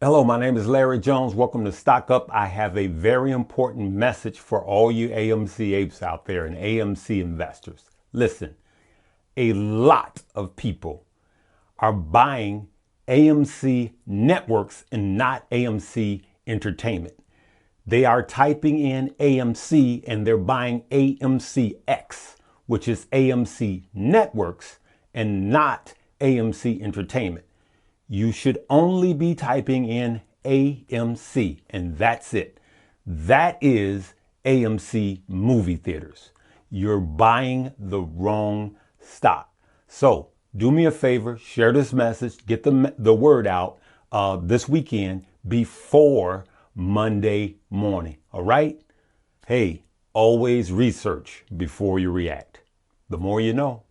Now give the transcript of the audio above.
Hello, my name is Larry Jones. Welcome to Stock Up. I have a very important message for all you AMC apes out there and AMC investors. Listen, a lot of people are buying AMC networks and not AMC Entertainment. They are typing in AMC and they're buying AMCX, which is AMC networks and not AMC Entertainment. You should only be typing in AMC, and that's it. That is AMC movie theaters. You're buying the wrong stock. So do me a favor, share this message, get the word out this weekend before Monday morning. All right? Hey, always research before you react. The more you know.